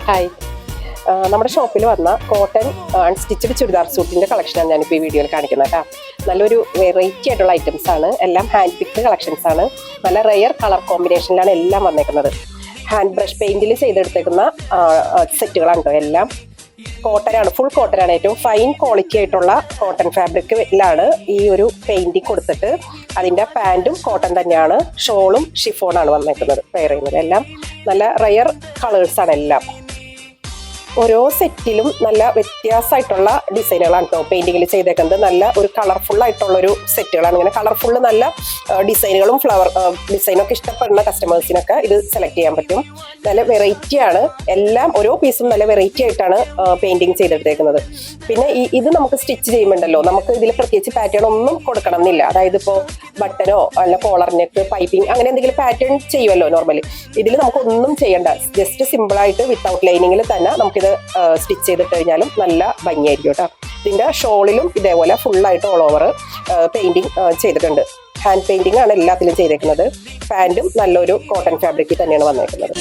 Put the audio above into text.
Hi, നമ്മുടെ ഷോപ്പിൽ വന്ന കോട്ടൺ അൺസ്റ്റിച്ചഡ് ചുരിദാർ സൂട്ടിൻ്റെ കളക്ഷനാണ് ഞാനിപ്പോൾ ഈ വീഡിയോയിൽ കാണിക്കുന്നത് കേട്ടോ. നല്ലൊരു വെറൈറ്റി ആയിട്ടുള്ള ഐറ്റംസ് ആണ്. എല്ലാം ഹാൻഡ് പിക്ഡ് കളക്ഷൻസ് ആണ്. നല്ല റെയർ കളർ കോമ്പിനേഷനിലാണ് എല്ലാം വന്നേക്കുന്നത്. ഹാൻഡ് ബ്രഷ് പെയിന്റിൽ ചെയ്തെടുത്തേക്കുന്ന സെറ്റുകളാണ് കേട്ടോ. എല്ലാം കോട്ടനാണ്, ഫുൾ കോട്ടനാണ്. ഏറ്റവും ഫൈൻ ക്വാളിറ്റി ആയിട്ടുള്ള കോട്ടൺ ഫാബ്രിക്കിലാണ് ഈ ഒരു പെയിന്റിങ് കൊടുത്തിട്ട് അതിൻ്റെ പാൻറ്റും കോട്ടൺ തന്നെയാണ്. ഷോളും ഷിഫോണാണ് വന്നേക്കുന്നത് പെയർ ചെയ്യുന്നത്. എല്ലാം നല്ല റെയർ കളേഴ്സാണ് എല്ലാം. ഓരോ സെറ്റിലും നല്ല വ്യത്യാസമായിട്ടുള്ള ഡിസൈനുകളാണ് കേട്ടോ പെയിന്റിങ്ങിൽ ചെയ്തേക്കുന്നത്. നല്ല ഒരു കളർഫുൾ ആയിട്ടുള്ളൊരു സെറ്റുകളാണ്. ഇങ്ങനെ കളർഫുള്ള് നല്ല ഡിസൈനുകളും ഫ്ലവർ ഡിസൈനൊക്കെ ഇഷ്ടപ്പെടുന്ന കസ്റ്റമേഴ്സിനൊക്കെ ഇത് സെലക്ട് ചെയ്യാൻ പറ്റും. നല്ല വെറൈറ്റിയാണ്. എല്ലാം ഓരോ പീസും നല്ല വെറൈറ്റി ആയിട്ടാണ് പെയിന്റിങ് ചെയ്തെടുത്തേക്കുന്നത്. പിന്നെ ഇത് നമുക്ക് സ്റ്റിച്ച് ചെയ്യുമ്പോണ്ടല്ലോ, നമുക്ക് ഇതിൽ പ്രത്യേകിച്ച് പാറ്റേൺ ഒന്നും കൊടുക്കണം എന്നില്ല. അതായത് ഇപ്പോൾ ബട്ടനോ അല്ല കോളർ നെക്ക് പൈപ്പിംഗ് അങ്ങനെ എന്തെങ്കിലും പാറ്റേൺ ചെയ്യുമല്ലോ നോർമലി. ഇതിൽ നമുക്കൊന്നും ചെയ്യണ്ട. ജസ്റ്റ് സിമ്പിളായിട്ട് വിത്തൗട്ട് ലൈനിങ്ങിൽ തന്നെ നമുക്കിത് സ്റ്റിച്ച് ചെയ്തിട്ട് കഴിഞ്ഞാലും നല്ല ഭംഗിയായിരിക്കും കേട്ടോ. ഇതിൻ്റെ ഷോളിലും ഇതേപോലെ ഫുള്ളായിട്ട് ഓൾ ഓവർ പെയിന്റിങ് ചെയ്തിട്ടുണ്ട്. ഹാൻഡ് പെയിന്റിംഗ് ആണ് എല്ലാത്തിലും ചെയ്തേക്കുന്നത്. പാൻറ്റും നല്ലൊരു കോട്ടൺ ഫാബ്രിക്കിൽ തന്നെയാണ് വന്നേക്കുന്നത്.